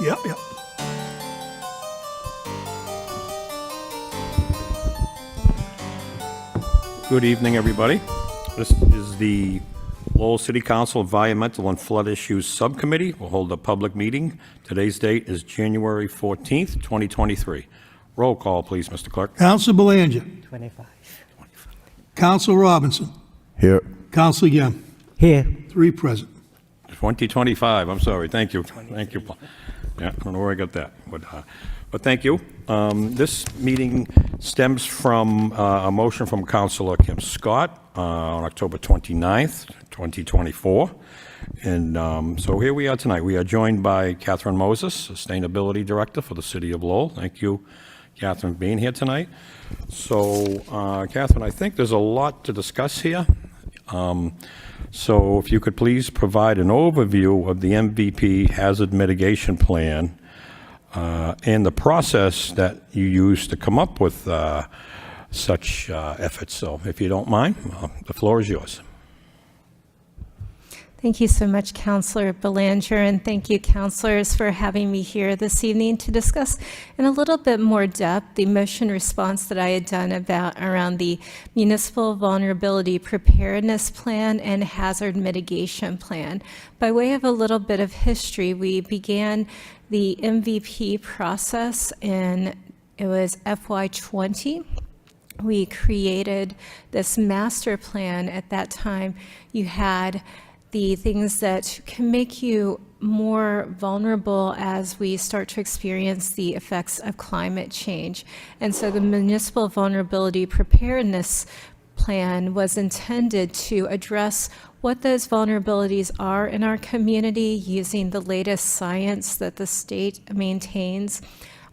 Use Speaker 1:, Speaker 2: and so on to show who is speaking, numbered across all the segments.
Speaker 1: Yep, yep.
Speaker 2: Good evening, everybody. This is the Lowell City Council Environmental and Flood Issues Subcommittee. We'll hold a public meeting. Today's date is January 14th, 2023. Roll call, please, Mr. Clerk.
Speaker 1: Counsel Belanger.
Speaker 3: 25.
Speaker 1: Counsel Robinson.
Speaker 4: Here.
Speaker 1: Counsel Young.
Speaker 3: Here.
Speaker 1: 3 present.
Speaker 2: 2025, I'm sorry. Thank you. Thank you. Yeah, I don't know where I got that, but thank you. This meeting stems from a motion from Councilor Kim Scott on October 29th, 2024. And so here we are tonight. We are joined by Catherine Moses, Sustainability Director for the City of Lowell. Thank you, Catherine, for being here tonight. So, Catherine, I think there's a lot to discuss here. So if you could please provide an overview of the MVP hazard mitigation plan and the process that you used to come up with such efforts. So if you don't mind, the floor is yours.
Speaker 5: Thank you so much, Councilor Belanger, and thank you, councilors, for having me here this evening to discuss in a little bit more depth the motion response that I had done around the Municipal Vulnerability Preparedness Plan and Hazard Mitigation Plan. By way of a little bit of history, we began the MVP process it was FY20. We created this master plan. At that time, you had the things that can make you more vulnerable as we start to experience the effects of climate change. And so the Municipal Vulnerability Preparedness Plan was intended to address what those vulnerabilities are in our community using the latest science that the state maintains.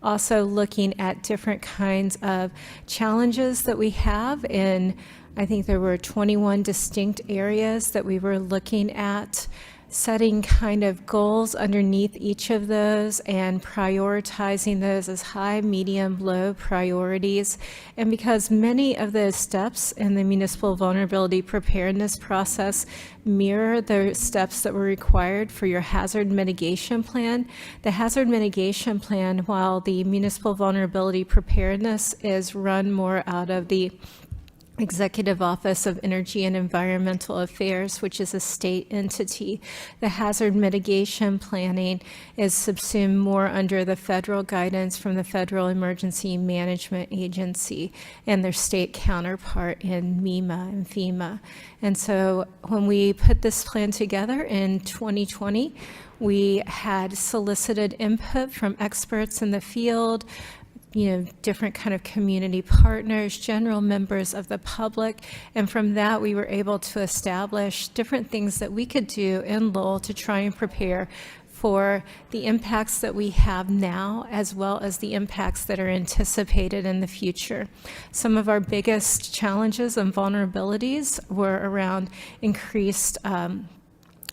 Speaker 5: Also looking at different kinds of challenges that we have in, I think there were 21 distinct areas that we were looking at, setting kind of goals underneath each of those and prioritizing those as high, medium, low priorities. And because many of those steps in the municipal vulnerability preparedness process mirror the steps that were required for your hazard mitigation plan, the hazard mitigation plan, while the municipal vulnerability preparedness is run more out of the Executive Office of Energy and Environmental Affairs, which is a state entity. The hazard mitigation planning is subsumed more under the federal guidance from the Federal Emergency Management Agency and their state counterpart in MEMA and FEMA. And so when we put this plan together in 2020, we had solicited input from experts in the field, different kind of community partners, general members of the public, and from that we were able to establish different things that we could do in Lowell to try and prepare for the impacts that we have now, as well as the impacts that are anticipated in the future. Some of our biggest challenges and vulnerabilities were around increased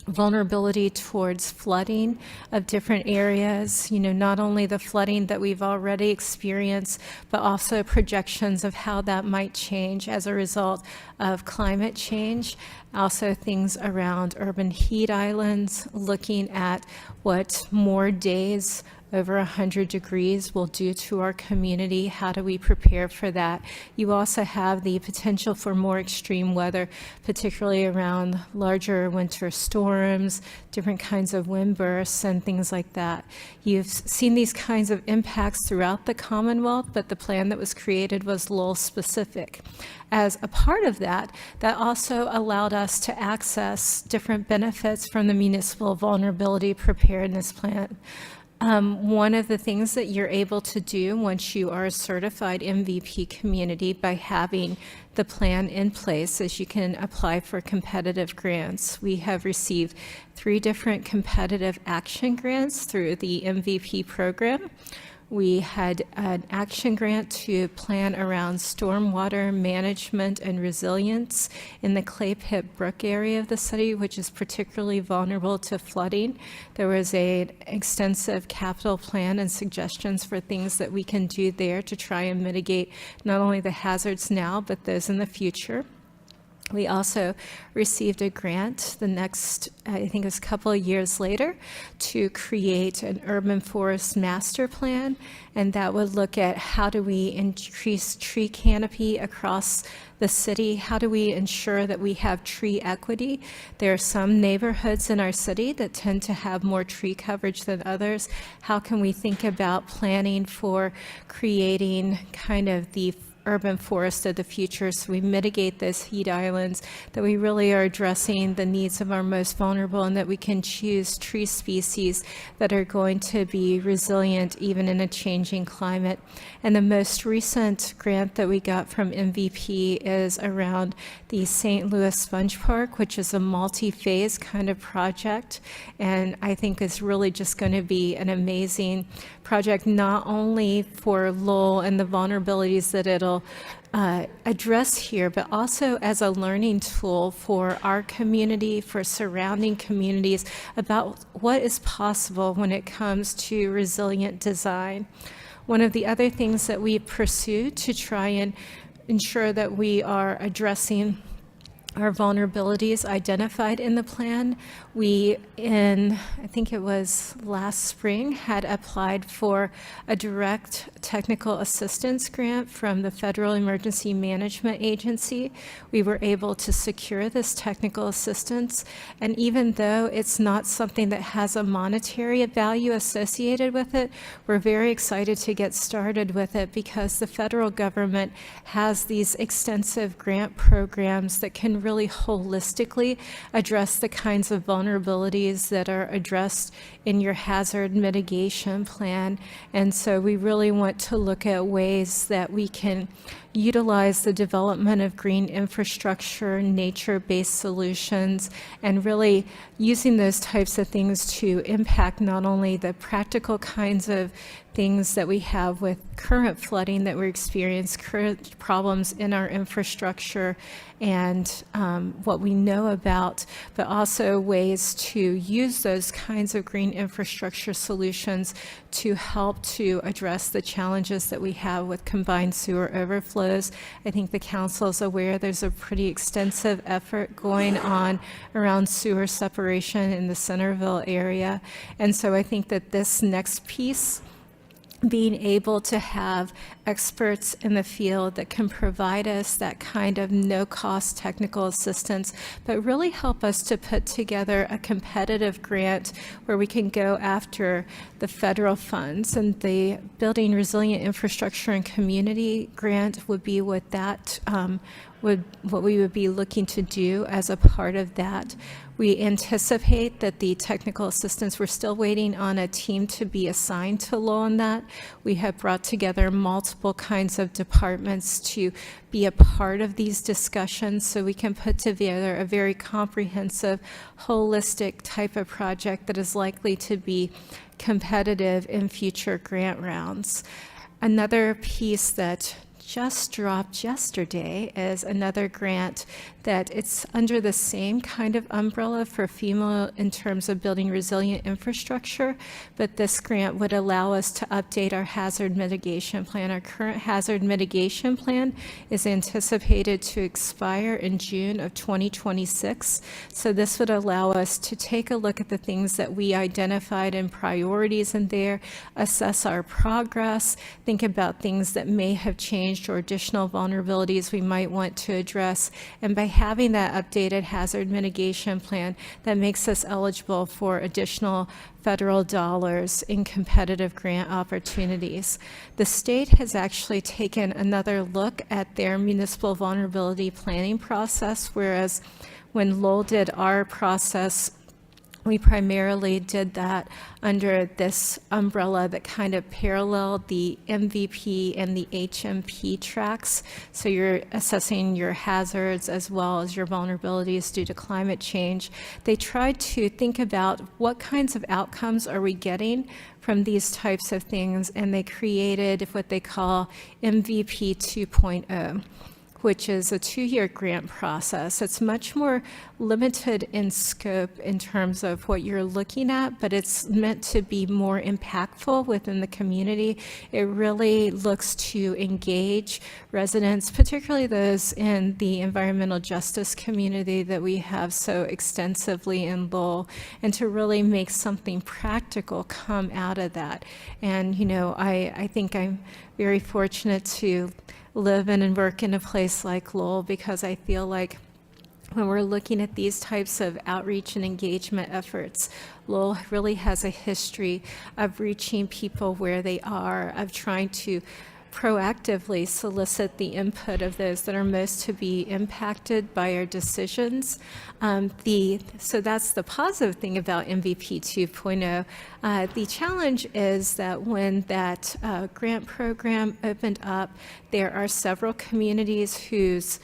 Speaker 5: vulnerability towards flooding of different areas, not only the flooding that we've already experienced, but also projections of how that might change as a result of climate change. Also things around urban heat islands, looking at what more days over 100 degrees will do to our community. How do we prepare for that? You also have the potential for more extreme weather, particularly around larger winter storms, different kinds of wind bursts and things like that. You've seen these kinds of impacts throughout the Commonwealth, but the plan that was created was Lowell specific. As a part of that, that also allowed us to access different benefits from the Municipal Vulnerability Preparedness Plan. One of the things that you're able to do once you are a certified MVP community by having the plan in place is you can apply for competitive grants. We have received 3 different competitive action grants through the MVP program. We had an action grant to plan around stormwater management and resilience in the Clay Pit Brook area of the city, which is particularly vulnerable to flooding. There was an extensive capital plan and suggestions for things that we can do there to try and mitigate not only the hazards now, but those in the future. We also received a grant the next, I think it was a couple of years later, to create an urban forest master plan, and that would look at how do we increase tree canopy across the city, how do we ensure that we have tree equity. There are some neighborhoods in our city that tend to have more tree coverage than others. How can we think about planning for creating kind of the urban forest of the future, so we mitigate those heat islands, that we really are addressing the needs of our most vulnerable, and that we can choose tree species that are going to be resilient even in a changing climate. And the most recent grant that we got from MVP is around the St. Louis Sponge Park, which is a multi-phase kind of project, and I think is really just going to be an amazing project, not only for Lowell and the vulnerabilities that it'll address here, but also as a learning tool for our community, for surrounding communities, about what is possible when it comes to resilient design. One of the other things that we pursue to try and ensure that we are addressing our vulnerabilities identified in the plan, we, I think it was last spring, had applied for a direct technical assistance grant from the Federal Emergency Management Agency. We were able to secure this technical assistance, and even though it's not something that has a monetary value associated with it, we're very excited to get started with it, because the federal government has these extensive grant programs that can really holistically address the kinds of vulnerabilities that are addressed in your hazard mitigation plan. And so we really want to look at ways that we can utilize the development of green infrastructure, nature-based solutions, and really using those types of things to impact not only the practical kinds of things that we have with current flooding that we experience, current problems in our infrastructure, and what we know about, but also ways to use those kinds of green infrastructure solutions to help to address the challenges that we have with combined sewer overflows. I think the council is aware there's a pretty extensive effort going on around sewer separation in the Centerville area. And so I think that this next piece, being able to have experts in the field that can provide us that kind of no-cost technical assistance, but really help us to put together a competitive grant where we can go after the federal funds. And the Building Resilient Infrastructure and Community grant would be what that what we would be looking to do as a part of that. We anticipate that the technical assistance, we're still waiting on a team to be assigned to Lowell on that. We have brought together multiple kinds of departments to be a part of these discussions, so we can put together a very comprehensive, holistic type of project that is likely to be competitive in future grant rounds. Another piece that just dropped yesterday is another grant that it's under the same kind of umbrella for FEMA in terms of building resilient infrastructure, but this grant would allow us to update our hazard mitigation plan. Our current hazard mitigation plan is anticipated to expire in June of 2026. So this would allow us to take a look at the things that we identified in priorities in there, assess our progress, think about things that may have changed or additional vulnerabilities we might want to address. And by having that updated hazard mitigation plan, that makes us eligible for additional federal dollars in competitive grant opportunities. The state has actually taken another look at their municipal vulnerability planning process, whereas when Lowell did our process, we primarily did that under this umbrella that kind of paralleled the MVP and the HMP tracks. So you're assessing your hazards as well as your vulnerabilities due to climate change. They tried to think about what kinds of outcomes are we getting from these types of things, and they created what they call MVP 2.0. which is a 2-year grant process. It's much more limited in scope in terms of what you're looking at, but it's meant to be more impactful within the community. It really looks to engage residents, particularly those in the environmental justice community that we have so extensively in Lowell, and to really make something practical come out of that. And, you know, I think I'm very fortunate to live in and work in a place like Lowell, because I feel like when we're looking at these types of outreach and engagement efforts, Lowell really has a history of reaching people where they are, of trying to proactively solicit the input of those that are most to be impacted by our decisions. So that's the positive thing about MVP 2.0. The challenge is that when that grant program opened up, there are several communities whose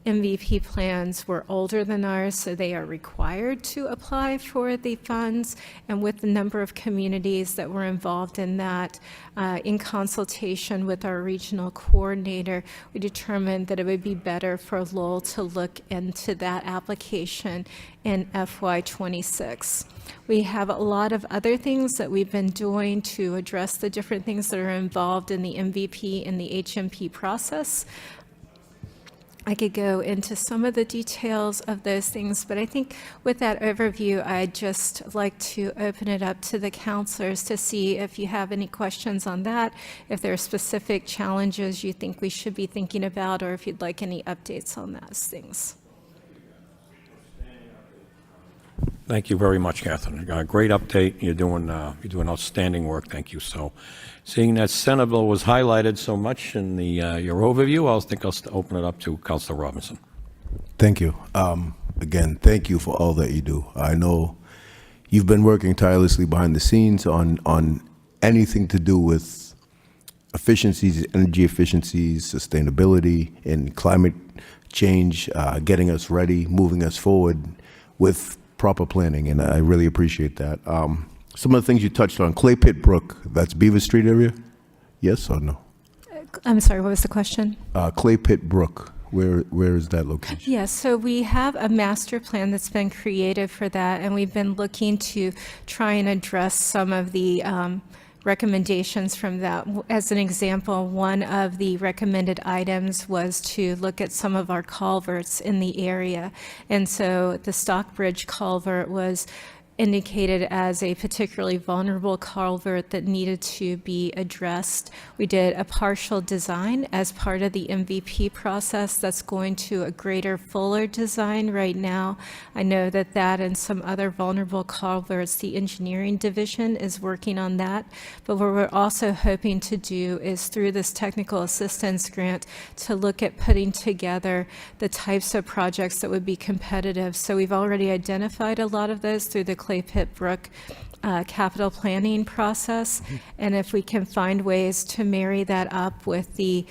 Speaker 5: MVP plans were older than ours, so they are required to apply for the funds. And with the number of communities that were involved in that, in consultation with our regional coordinator, we determined that it would be better for Lowell to look into that application in FY26. We have a lot of other things that we've been doing to address the different things that are involved in the MVP and the HMP process. I could go into some of the details of those things, but I think with that overview, I'd just like to open it up to the counselors to see if you have any questions on that, if there are specific challenges you think we should be thinking about, or if you'd like any updates on those things.
Speaker 2: Thank you very much, Catherine. Great update. You're doing outstanding work. Thank you. So, seeing that Centerville was highlighted so much in the your overview, I'll open it up to Councilor Robinson.
Speaker 3: Thank you. Again, thank you for all that you do. I know you've been working tirelessly behind the scenes on anything to do with efficiencies, energy efficiencies, sustainability, and climate change, getting us ready, moving us forward with proper planning, and I really appreciate that. Some of the things you touched on, Clay Pit Brook, that's Beaver Street area? Yes or no?
Speaker 5: I'm sorry, what was the question?
Speaker 3: Clay Pit Brook, where is that location?
Speaker 5: Yes, so we have a master plan that's been created for that, and we've been looking to try and address some of the recommendations from that. As an example, one of the recommended items was to look at some of our culverts in the area. And so the Stockbridge culvert was indicated as a particularly vulnerable culvert that needed to be addressed. We did a partial design as part of the MVP process that's going to a greater, fuller design right now. I know that and some other vulnerable culverts, the engineering division is working on that. But what we're also hoping to do is through this technical assistance grant to look at putting together the types of projects that would be competitive. So we've already identified a lot of those through the Clay Pit Brook capital planning process, and if we can find ways to marry that up with the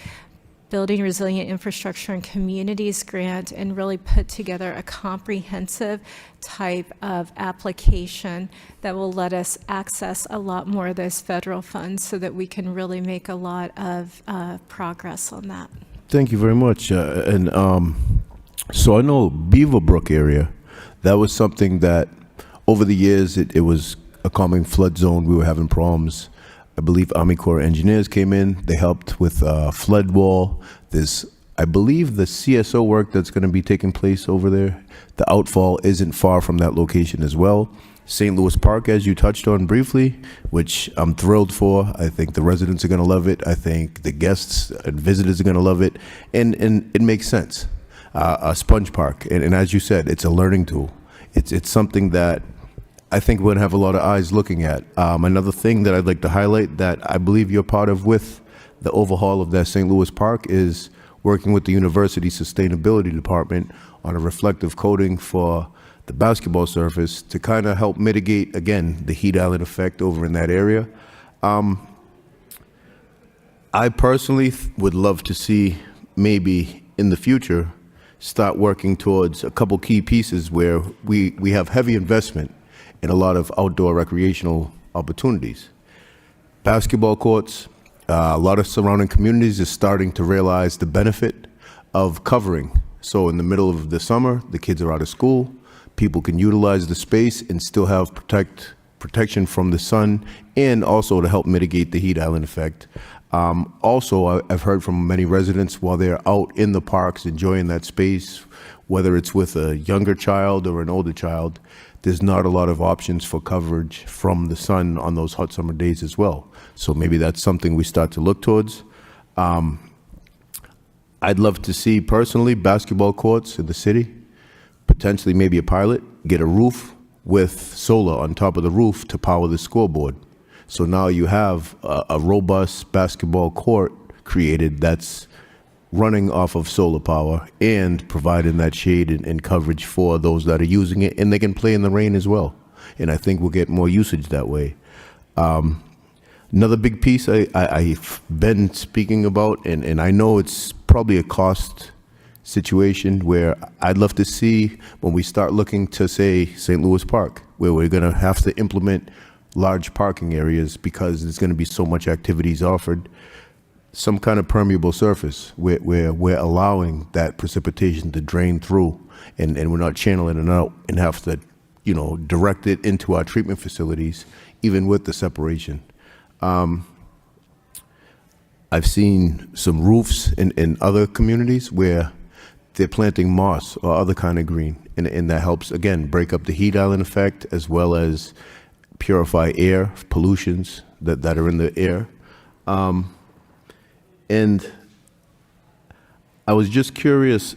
Speaker 5: Building Resilient Infrastructure and Communities grant and really put together a comprehensive type of application that will let us access a lot more of those federal funds so that we can really make a lot of progress on that.
Speaker 3: Thank you very much. So I know Beaverbrook area, that was something that over the years, it was a common flood zone. We were having problems. I believe Army Corps engineers came in. They helped with flood wall. There's, I believe, the CSO work that's going to be taking place over there. The outfall isn't far from that location as well. St. Louis Park, as you touched on briefly, which I'm thrilled for. I think the residents are going to love it. I think the guests and visitors are going to love it. And it makes sense. A sponge park. And as you said, it's a learning tool. It's something that I think we're going to have a lot of eyes looking at. Another thing that I'd like to highlight that I believe you're part of with the overhaul of that St. Louis Park is working with the university sustainability department on a reflective coating for the basketball surface to kind of help mitigate, again, the heat island effect over in that area. I personally would love to see maybe in the future start working towards a couple key pieces where we have heavy investment in a lot of outdoor recreational opportunities. Basketball courts, a lot of surrounding communities are starting to realize the benefit of covering. So in the middle of the summer, the kids are out of school, people can utilize the space and still have protection from the sun, and also to help mitigate the heat island effect. Also, I've heard from many residents while they're out in the parks enjoying that space, whether it's with a younger child or an older child, there's not a lot of options for coverage from the sun on those hot summer days as well. So maybe that's something we start to look towards. I'd love to see personally basketball courts in the city, potentially maybe a pilot, get a roof with solar on top of the roof to power the scoreboard. So now you have a robust basketball court created that's running off of solar power and providing that shade and coverage for those that are using it, and they can play in the rain as well. And I think we'll get more usage that way. Another big piece I've been speaking about, and I know it's probably a cost situation where I'd love to see when we start looking to, say, St. Louis Park, where we're going to have to implement large parking areas because there's going to be so much activities offered, some kind of permeable surface where we're allowing that precipitation to drain through, and we're not channeling it out and have to, direct it into our treatment facilities, even with the separation. I've seen some roofs in other communities where they're planting moss or other kind of green, and that helps, again, break up the heat island effect as well as purify air, pollutions that are in the air. And I was just curious,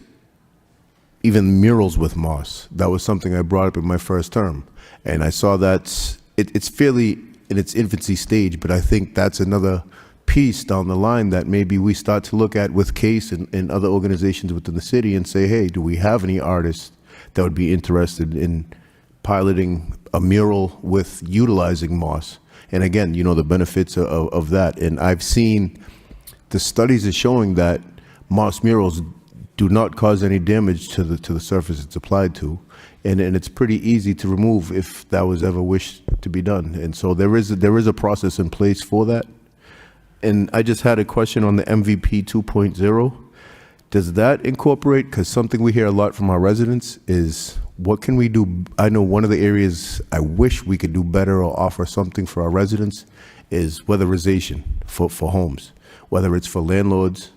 Speaker 3: even murals with moss, that was something I brought up in my first term. And I saw that it's fairly in its infancy stage, but I think that's another piece down the line that maybe we start to look at with CASE and other organizations within the city and say, hey, do we have any artists that would be interested in piloting a mural with utilizing moss? And again, the benefits of that. And I've seen the studies are showing that moss murals do not cause any damage to the surface it's applied to, and it's pretty easy to remove if that was ever wished to be done. And so there is a process in place for that. And I just had a question on the MVP 2.0. Does that incorporate, because something we hear a lot from our residents is, what can we do? I know one of the areas I wish we could do better or offer something for our residents is weatherization for homes, whether it's for landlords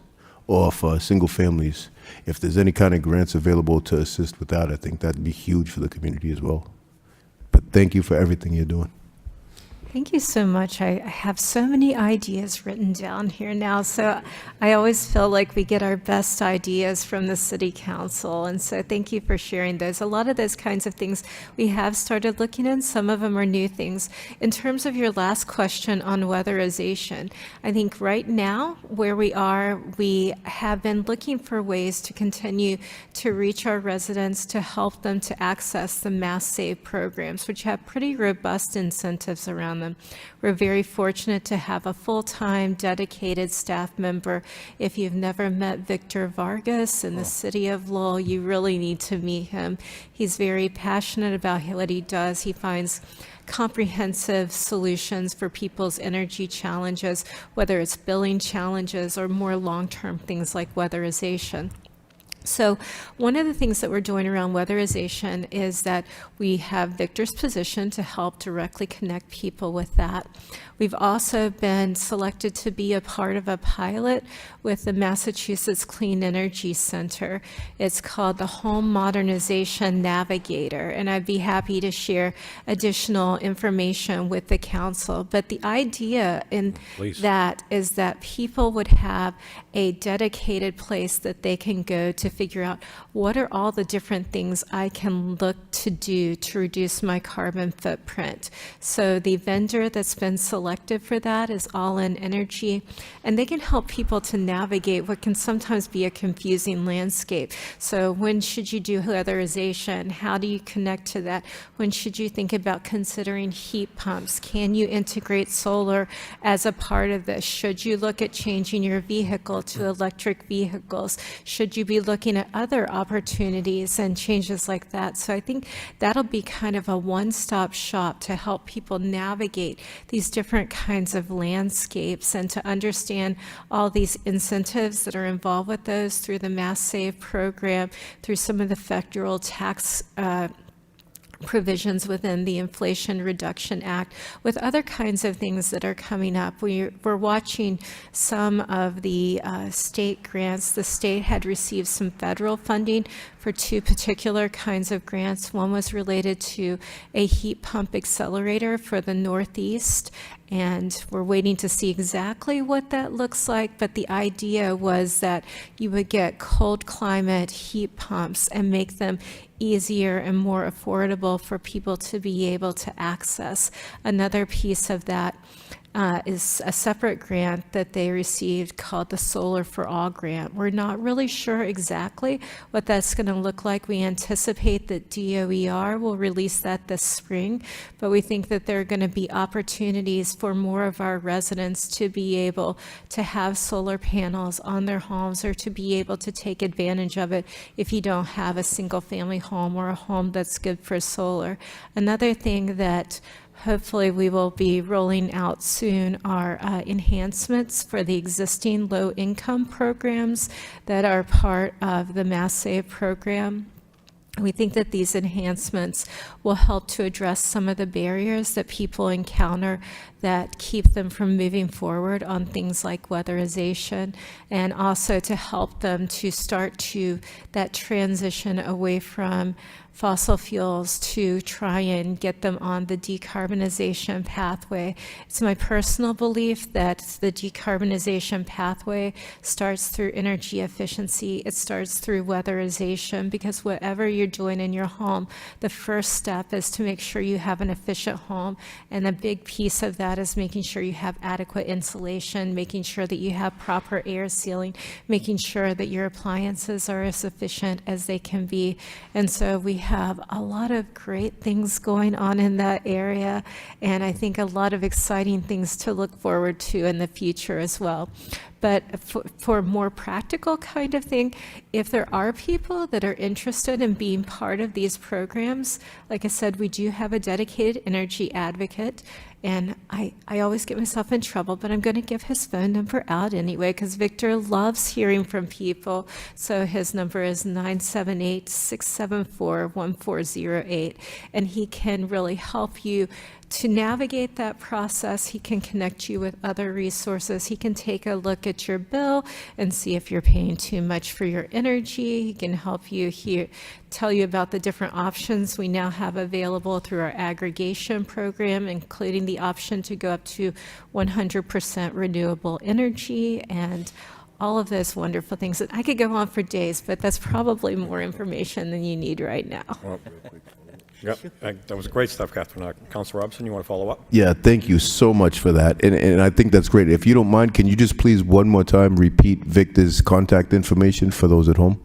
Speaker 3: or for single families. If there's any kind of grants available to assist with that, I think that'd be huge for the community as well. But thank you for everything you're doing.
Speaker 5: Thank you so much. I have so many ideas written down here now. So I always feel like we get our best ideas from the city council. And so thank you for sharing those. A lot of those kinds of things we have started looking at. Some of them are new things. In terms of your last question on weatherization, I think right now where we are, we have been looking for ways to continue to reach our residents, to help them to access the Mass Save programs, which have pretty robust incentives around them. We're very fortunate to have a full-time dedicated staff member. If you've never met Victor Vargas in the city of Lowell, you really need to meet him. He's very passionate about what he does. He finds comprehensive solutions for people's energy challenges, whether it's billing challenges or more long-term things like weatherization. So one of the things that we're doing around weatherization is that we have Victor's position to help directly connect people with that. We've also been selected to be a part of a pilot with the Massachusetts Clean Energy Center. It's called the Home Modernization Navigator, and I'd be happy to share additional information with the council. But the idea in that is that people would have a dedicated place that they can go to figure out what are all the different things I can look to do to reduce my carbon footprint. So the vendor that's been selected for that is All In Energy, and they can help people to navigate what can sometimes be a confusing landscape. So when should you do weatherization? How do you connect to that? When should you think about considering heat pumps? Can you integrate solar as a part of this? Should you look at changing your vehicle to electric vehicles? Should you be looking looking at other opportunities and changes like that. So I think that'll be kind of a one-stop shop to help people navigate these different kinds of landscapes and to understand all these incentives that are involved with those through the Mass Save program, through some of the federal tax provisions within the Inflation Reduction Act, with other kinds of things that are coming up. We're watching some of the state grants. The state had received some federal funding for two particular kinds of grants. One was related to a heat pump accelerator for the Northeast, and we're waiting to see exactly what that looks like, but the idea was that you would get cold climate heat pumps and make them easier and more affordable for people to be able to access. Another piece of that is a separate grant that they received called the Solar for All grant. We're not really sure exactly what that's going to look like. We anticipate that DOER will release that this spring, but we think that there are going to be opportunities for more of our residents to be able to have solar panels on their homes or to be able to take advantage of it if you don't have a single family home or a home that's good for solar. Another thing that hopefully we will be rolling out soon are enhancements for the existing low-income programs that are part of the Mass Save program. We think that these enhancements will help to address some of the barriers that people encounter that keep them from moving forward on things like weatherization, and also to help them to start to that transition away from fossil fuels to try and get them on the decarbonization pathway. It's my personal belief that the decarbonization pathway starts through energy efficiency. It starts through weatherization, because whatever you're doing in your home, the first step is to make sure you have an efficient home, and a big piece of that is making sure you have adequate insulation, making sure that you have proper air sealing, making sure that your appliances are as efficient as they can be. And so we have a lot of great things going on in that area, and I think a lot of exciting things to look forward to in the future as well. But for a more practical kind of thing, if there are people that are interested in being part of these programs, like I said, we do have a dedicated energy advocate, and I always get myself in trouble, but I'm going to give his phone number out anyway, because Victor loves hearing from people. So his number is 978-674-1408, and he can really help you to navigate that process. He can connect you with other resources. He can take a look at your bill and see if you're paying too much for your energy. He can help you tell you about the different options we now have available through our aggregation program, including the option to go up to 100% renewable energy and all of those wonderful things. And I could go on for days, but that's probably more information than you need right now.
Speaker 2: Yep, that was great stuff, Catherine. Councilor Robinson, you want to follow up?
Speaker 3: Yeah, thank you so much for that. And I think that's great. If you don't mind, can you just please one more time repeat Victor's contact information for those at home?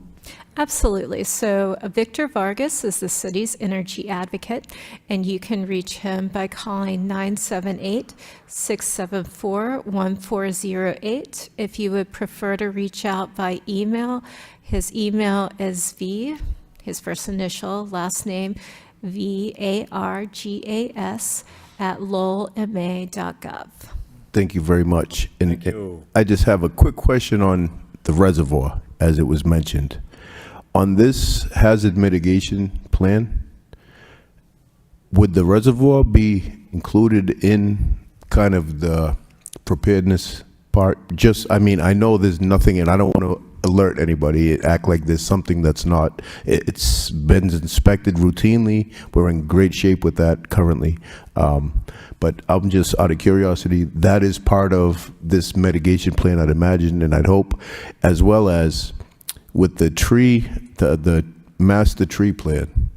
Speaker 5: Absolutely. So Victor Vargas is the city's energy advocate, and you can reach him by calling 978-674-1408. If you would prefer to reach out by email, his email is his first initial, last name, VARGAS @lowellma.gov.
Speaker 3: Thank you very much. And
Speaker 2: Thank you.
Speaker 3: I just have a quick question on the reservoir, as it was mentioned. On this hazard mitigation plan, would the reservoir be included in kind of the preparedness part? I mean, I know there's nothing, and I don't want to alert anybody, act like there's something that's not. It's been inspected routinely. We're in great shape with that currently. But I'm just out of curiosity, that is part of this mitigation plan, I'd imagine, and I'd hope, as well as with the tree, the master tree plan,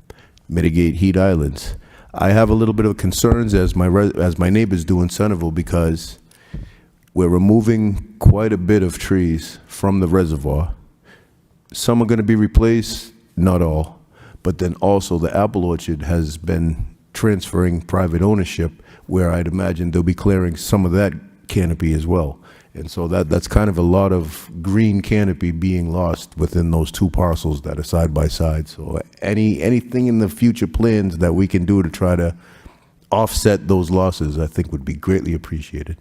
Speaker 3: mitigate heat islands. I have a little bit of concerns as my neighbors do in Centerville, because we're removing quite a bit of trees from the reservoir. Some are going to be replaced, not all. But then also the apple orchard has been transferring private ownership, where I'd imagine they'll be clearing some of that canopy as well. And so that's kind of a lot of green canopy being lost within those two parcels that are side by side. So anything in the future plans that we can do to try to offset those losses, I think would be greatly appreciated.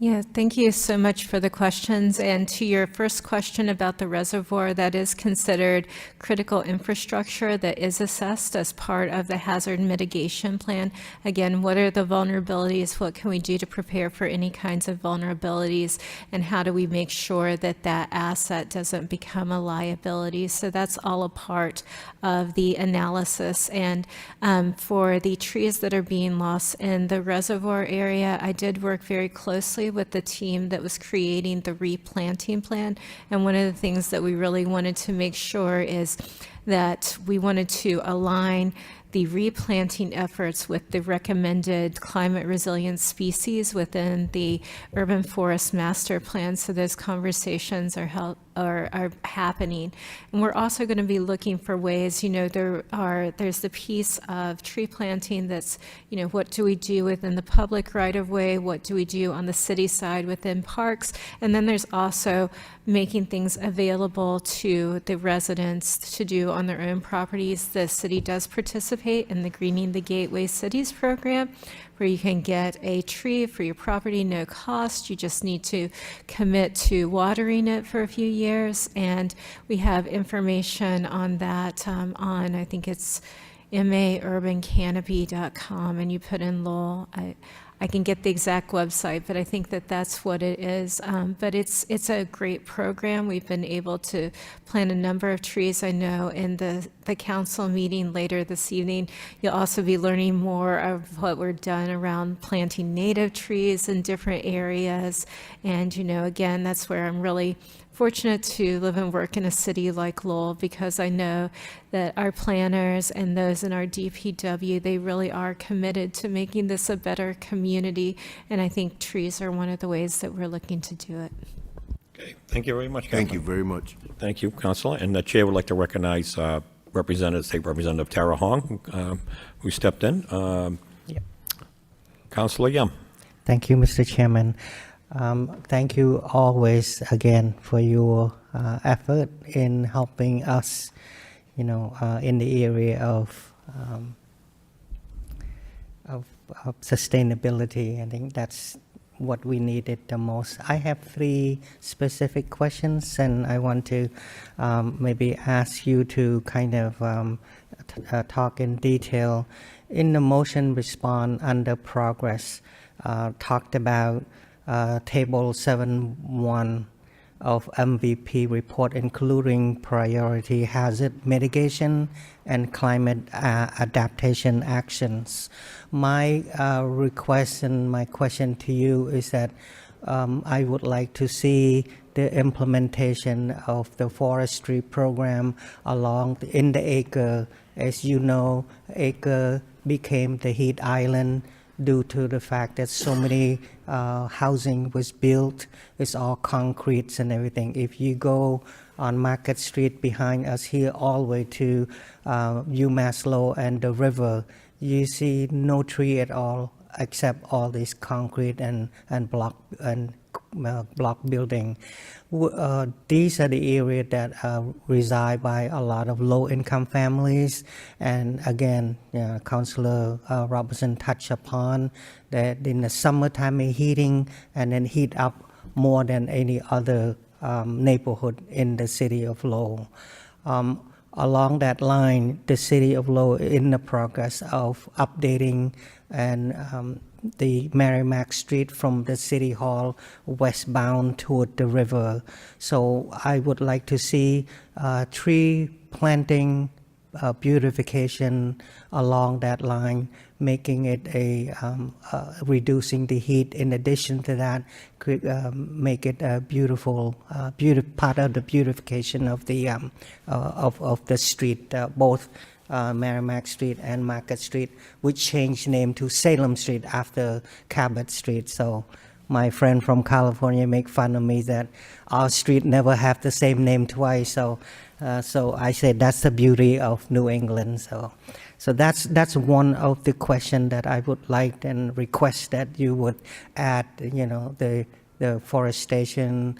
Speaker 5: Yeah, thank you so much for the questions. And to your first question about the reservoir, that is considered critical infrastructure that is assessed as part of the hazard mitigation plan. Again, what are the vulnerabilities? What can we do to prepare for any kinds of vulnerabilities? And how do we make sure that that asset doesn't become a liability? So that's all a part of the analysis. And for the trees that are being lost in the reservoir area, I did work very closely with the team that was creating the replanting plan. And one of the things that we really wanted to make sure is that we wanted to align the replanting efforts with the recommended climate resilient species within the urban forest master plan. So those conversations are happening. And we're also going to be looking for ways, there's the piece of tree planting that's, what do we do within the public right of way? What do we do on the city side within parks? And then there's also making things available to the residents to do on their own properties. The city does participate in the Greening the Gateway Cities program, where you can get a tree for your property, no cost. You just need to commit to watering it for a few years. And we have information on that on, I think it's maurbancanopy.com, and you put in Lowell. I can get the exact website, but I think that that's what it is. But it's a great program. We've been able to plant a number of trees. I know in the council meeting later this evening, you'll also be learning more of what we're done around planting native trees in different areas. And, again, that's where I'm really fortunate to live and work in a city like Lowell, because I know that our planners and those in our DPW, they really are committed to making this a better community. And I think trees are one of the ways that we're looking to do it.
Speaker 2: Okay, thank you very much,
Speaker 3: Thank you
Speaker 2: Kathleen.
Speaker 3: very much.
Speaker 2: Thank you, Councilor. And the chair would like to recognize State Representative Tara Hong, who stepped in. Councilor Yum.
Speaker 4: Thank you, Mr. Chairman. Thank you always again for your effort in helping us, in the area of sustainability. I think that's what we needed the most. I have 3 specific questions, and I want to maybe ask you to kind of talk in detail. In the motion response under progress, talked about Table 7.1 of MVP report, including priority hazard mitigation and climate adaptation actions. My request and my question to you is that I would like to see the implementation of the forestry program in the acre. As you know, acre became the heat island due to the fact that so many housing was built. It's all concrete and everything. If you go on Market Street behind us here all the way to UMass Lowell and the river, you see no tree at all except all this concrete and block building. These are the areas that reside by a lot of low-income families. And again, Councillor Robertson touched upon that in the summertime, heating and then heat up more than any other neighborhood in the city of Lowell. Along that line, the city of Lowell is in the progress of updating and the Merrimack Street from the City Hall westbound toward the river. So I would like to see tree planting, beautification along that line, making it reducing the heat. In addition to that, make it a beautiful, part of the beautification of the street, both Merrimack Street and Market Street, which changed name to Salem Street after Cabot Street. So my friend from California make fun of me that our street never have the same name twice. So I said that's the beauty of New England. So that's one of the questions that I would like and request that you would add, the the forestation,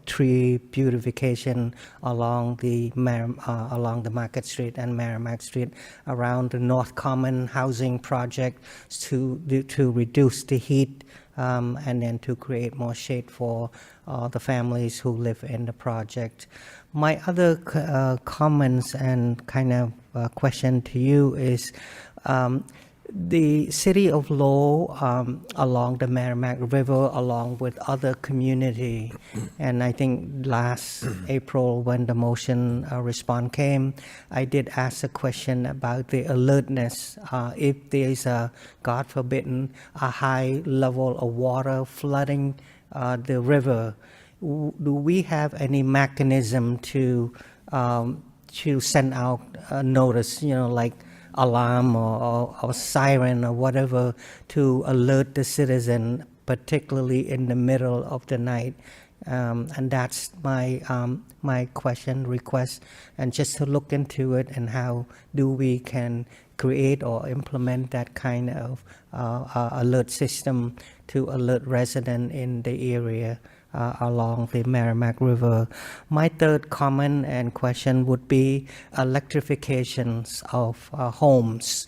Speaker 4: tree beautification along the Market Street and Merrimack Street, around the North Common housing project to reduce the heat, and then to create more shade for the families who live in the project. My other comments and kind of question to you is, the city of Lowell, along the Merrimack River, along with other community, and I think last April when the motion response came, I did ask a question about the alertness. If there is a, God forbid, a high level of water flooding the river, do we have any mechanism to send out a notice, like alarm or siren or whatever, to alert the citizen, particularly in the middle of the night? And that's my question, request, and just to look into it, and how do we can create or implement that kind of alert system to alert residents in the area along the Merrimack River. My third comment and question would be electrifications of homes.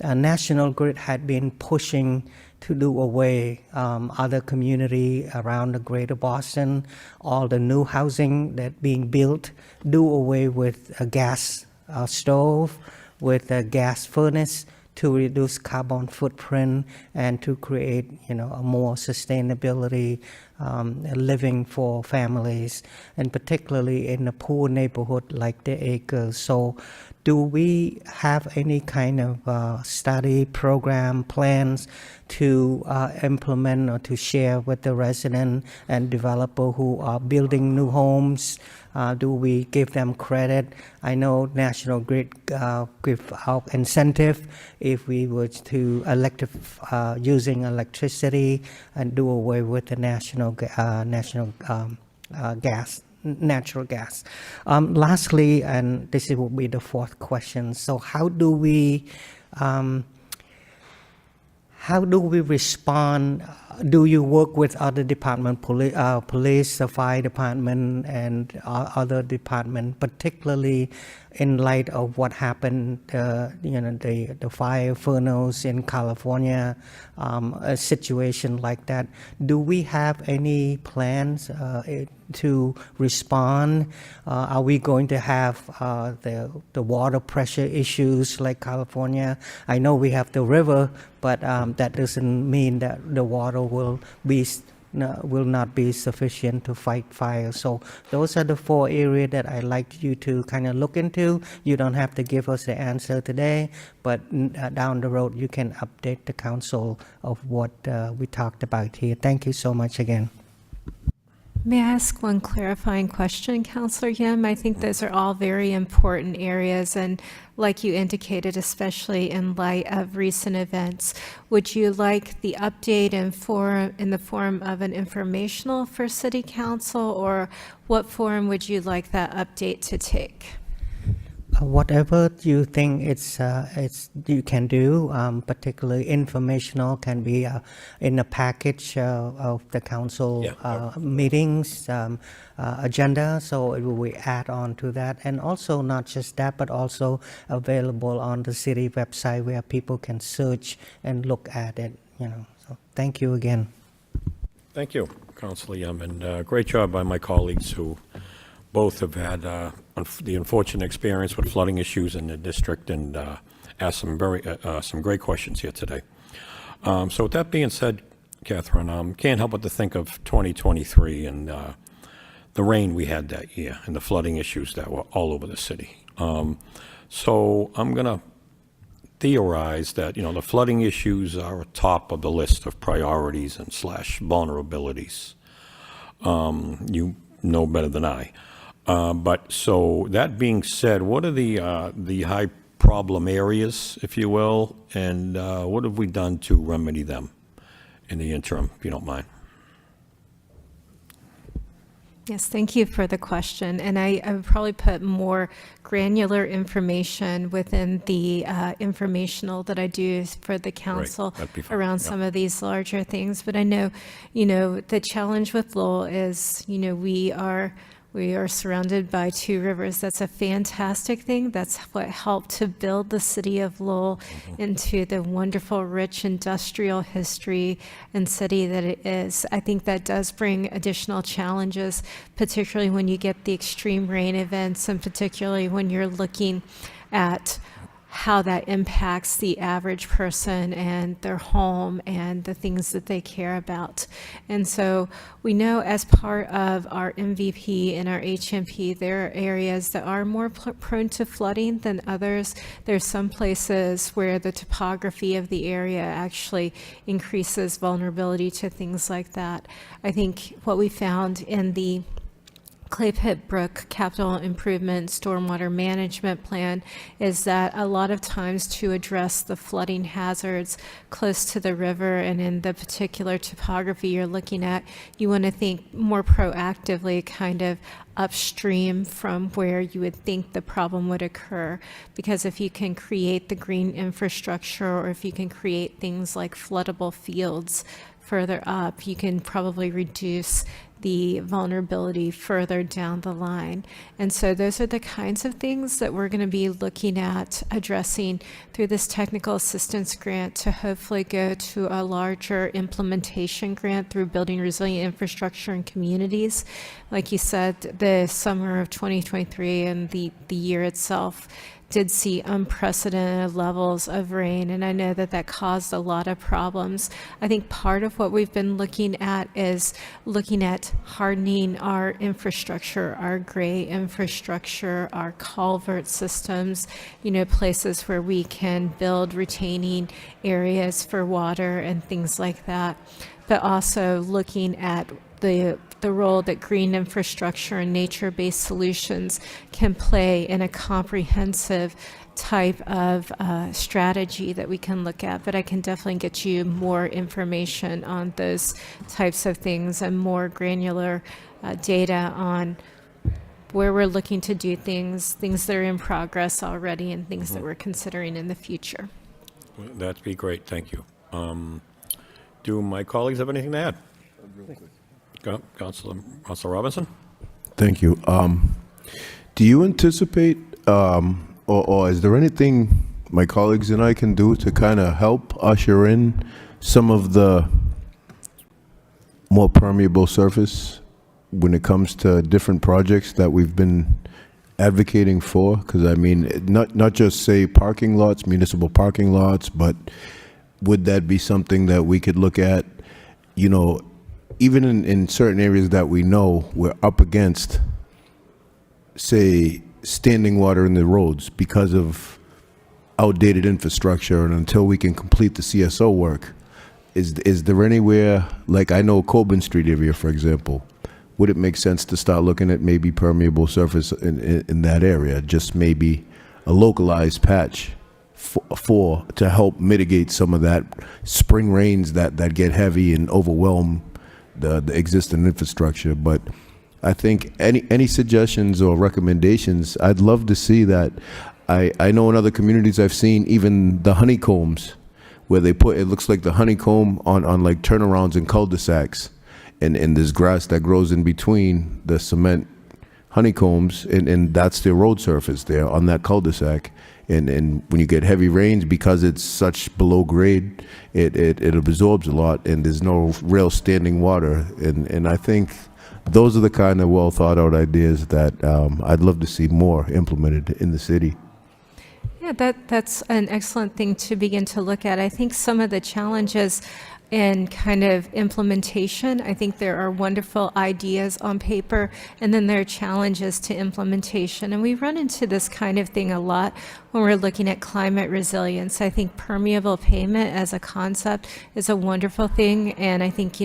Speaker 4: National Grid had been pushing to do away other community around the greater Boston, all the new housing that being built, do away with a gas stove, with a gas furnace, to reduce carbon footprint and to create, a more sustainability living for families, and particularly in a poor neighborhood like the Acres. So do we have any kind of study program plans to implement or to share with the resident and developer who are building new homes? Do we give them credit? I know National Grid give out incentive if we were to using electricity and do away with the natural gas. Lastly, and this will be the fourth question. So how do we respond? Do you work with other department, police, the fire department, and other department, particularly in light of what happened, the fire furnace in California, a situation like that? Do we have any plans to respond? Are we going to have the water pressure issues like California? I know we have the river, but that doesn't mean that the water will not be sufficient to fight fire. So those are the 4 areas that I'd like you to kind of look into. You don't have to give us the answer today, but down the road you can update the council of what we talked about here. Thank you so much again.
Speaker 5: May I ask one clarifying question, Councillor Yim? I think those are all very important areas, and like you indicated, especially in light of recent events, would you like the update in the form of an informational for City Council, or what form would you like that update to take?
Speaker 4: Whatever you think you can do, particularly informational, can be in a package of the council meetings agenda, so it will be add on to that. And also not just that, but also available on the city website where people can search and look at it. So thank you again.
Speaker 2: Thank you, Councilor Yum, and great job by my colleagues who both have had the unfortunate experience with flooding issues in the district, and asked some great questions here today. So with that being said, Catherine, can't help but to think of 2023 and the rain we had that year and the flooding issues that were all over the city. So I'm going to theorize that, the flooding issues are at top of the list of priorities and / vulnerabilities. You know better than I. But so that being said, what are the high problem areas, if you will, and what have we done to remedy them in the interim, if you don't mind?
Speaker 5: Yes, thank you for the question. And I would probably put more granular information within the informational that I do for the council
Speaker 2: that'd be fine,
Speaker 5: around
Speaker 2: yeah.
Speaker 5: some of these larger things. But I know, the challenge with Lowell is, we are surrounded by two rivers. That's a fantastic thing. That's what helped to build the city of Lowell into the wonderful, rich industrial history and city that it is. I think that does bring additional challenges, particularly when you get the extreme rain events and particularly when you're looking at how that impacts the average person and their home and the things that they care about. And so we know as part of our MVP and our HMP, there are areas that are more prone to flooding than others. There's some places where the topography of the area actually increases vulnerability to things like that. I think what we found in the Clay Pit Brook Capital Improvement Stormwater Management Plan is that a lot of times to address the flooding hazards close to the river and in the particular topography you're looking at, you want to think more proactively kind of upstream from where you would think the problem would occur. Because if you can create the green infrastructure or if you can create things like floodable fields further up, you can probably reduce the vulnerability further down the line. And so those are the kinds of things that we're going to be looking at addressing through this technical assistance grant to hopefully go to a larger implementation grant through building resilient infrastructure in communities. Like you said, the summer of 2023 and the year itself did see unprecedented levels of rain, and I know that that caused a lot of problems. I think part of what we've been looking at is looking at hardening our infrastructure, our gray infrastructure, our culvert systems, places where we can build retaining areas for water and things like that, but also looking at the role that green infrastructure and nature-based solutions can play in a comprehensive type of strategy that we can look at. But I can definitely get you more information on those types of things and more granular data on where we're looking to do things that are in progress already and things that we're considering in the future.
Speaker 2: That'd be great, thank you. Do my colleagues have anything to add? Councilor Robinson?
Speaker 3: Thank you. Do you anticipate, or is there anything my colleagues and I can do to kind of help usher in some of the more permeable surface when it comes to different projects that we've been advocating for? Because I mean, not just say parking lots, municipal parking lots, but would that be something that we could look at, even in certain areas that we know we're up against, say, standing water in the roads because of outdated infrastructure, and until we can complete the CSO work, is there anywhere, like I know Coburn Street area, for example, would it make sense to start looking at maybe permeable surface in that area, just maybe a localized patch to help mitigate some of that spring rains that get heavy and overwhelm the existing infrastructure? But I think any suggestions or recommendations, I'd love to see that. I know in other communities I've seen even the honeycombs where they put, it looks like the honeycomb on like turnarounds and cul-de-sacs, and there's grass that grows in between the cement honeycombs, and that's their road surface there on that cul-de-sac. And when you get heavy rains, because it's such below grade, it absorbs a lot, and there's no real standing water. And I think those are the kind of well thought out ideas that I'd love to see more implemented in the city.
Speaker 5: Yeah, that's an excellent thing to begin to look at. I think some of the challenges in kind of implementation, I think there are wonderful ideas on paper, and then there are challenges to implementation. And we run into this kind of thing a lot when we're looking at climate resilience. I think permeable pavement as a concept is a wonderful thing, and I think,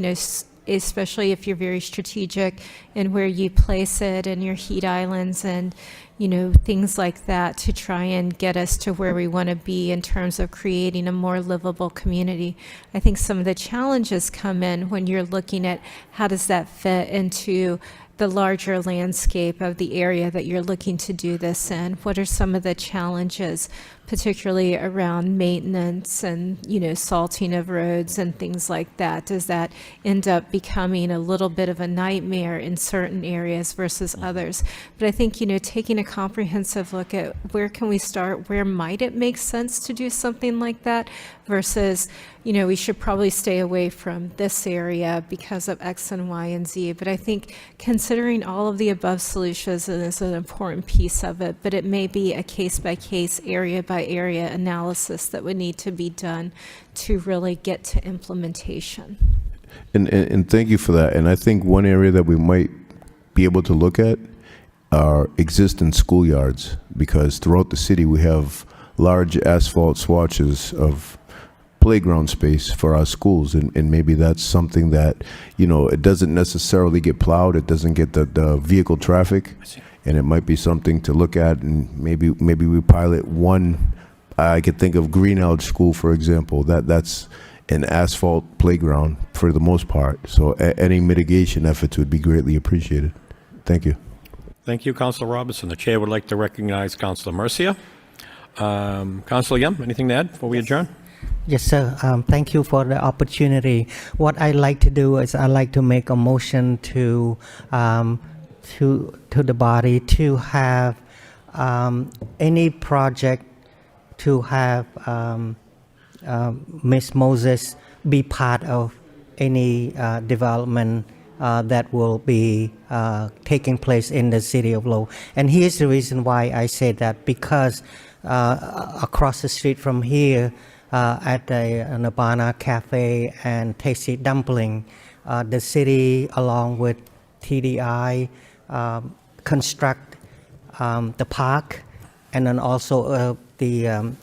Speaker 5: especially if you're very strategic in where you place it and your heat islands and things like that, to try and get us to where we want to be in terms of creating a more livable community. I think some of the challenges come in when you're looking at how does that fit into the larger landscape of the area that you're looking to do this in? What are some of the challenges, particularly around maintenance and, salting of roads and things like that? Does that end up becoming a little bit of a nightmare in certain areas versus others? But I think, taking a comprehensive look at where can we start, where might it make sense to do something like that versus, we should probably stay away from this area because of X and Y and Z. But I think considering all of the above solutions is an important piece of it, but it may be a case-by-case, area-by-area analysis that would need to be done to really get to implementation.
Speaker 3: And thank you for that. And I think one area that we might be able to look at are existing schoolyards, because throughout the city we have large asphalt swatches of playground space for our schools, and maybe that's something that, it doesn't necessarily get plowed, it doesn't get the vehicle traffic, and it might be something to look at, and maybe we pilot one. I could think of Greenelge School, for example. That's an asphalt playground for the most part, so any mitigation efforts would be greatly appreciated. Thank you.
Speaker 2: Thank you, Councilor Robinson. The chair would like to recognize Councilor Mercia. Councilor Yem, anything to add before we adjourn?
Speaker 4: Yes, sir. Thank you for the opportunity. What I like to do is I like to make a motion to the body to have any project to have Ms. Moses be part of any development that will be taking place in the city of Lowell. And here's the reason why I say that, because across the street from here, at the Nabana Cafe and Tasty Dumpling, the city, along with TDI, construct the park, and then also the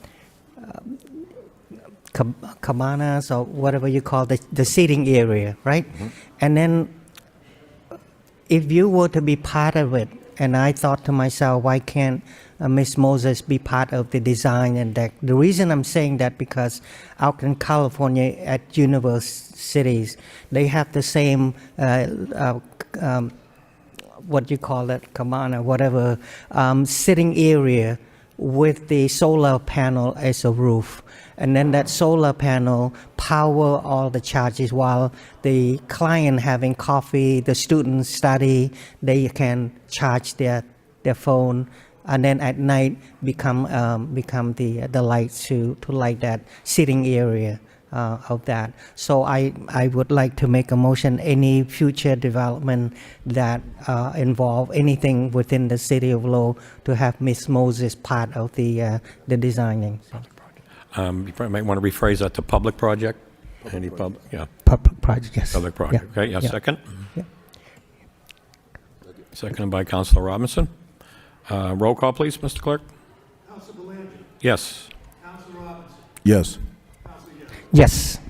Speaker 4: cabanas, or whatever you call the seating area, right? Mm-hmm. And then if you were to be part of it, and I thought to myself, why can't Ms. Moses be part of the design and that? The reason I'm saying that, because out in California at universities, they have the same, what you call it, cabana, whatever, sitting area with the solar panel as a roof. And then that solar panel power all the charges while the client having coffee, the students study, they can charge their phone, and then at night become the lights to light that sitting area of that. So I would like to make a motion, any future development that involve anything within the city of Lowell, to have Ms. Moses part of the designing. So.
Speaker 2: You probably might want to rephrase that to public project. Any public, yeah.
Speaker 4: Public project, yes.
Speaker 2: Public project,
Speaker 4: Yeah.
Speaker 2: okay, yeah,
Speaker 4: Yeah.
Speaker 2: second?
Speaker 4: Yeah.
Speaker 2: Seconded by Councilor Robinson. Roll call, please, Mr. Clerk.
Speaker 1: Council Belanger.
Speaker 2: Yes.
Speaker 1: Council Robinson.
Speaker 3: Yes.
Speaker 1: Council Yem.
Speaker 4: Yes.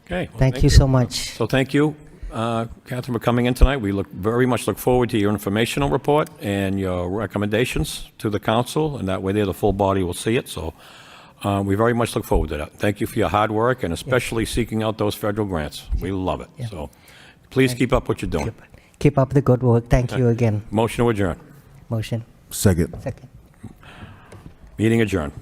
Speaker 2: Okay. well,
Speaker 4: Thank you so much.
Speaker 2: So thank you, Catherine, for coming in tonight. We very much look forward to your informational report and your recommendations to the council, and that way there the full body will see it. So we very much look forward to that. Thank you for your hard work, and especially seeking out those federal grants. We love it.
Speaker 4: Yeah.
Speaker 2: So please keep up what you're doing.
Speaker 4: Keep up the good work. Thank you again.
Speaker 2: Motion to adjourn.
Speaker 4: Motion.
Speaker 3: Second.
Speaker 4: Second.
Speaker 2: Meeting adjourned.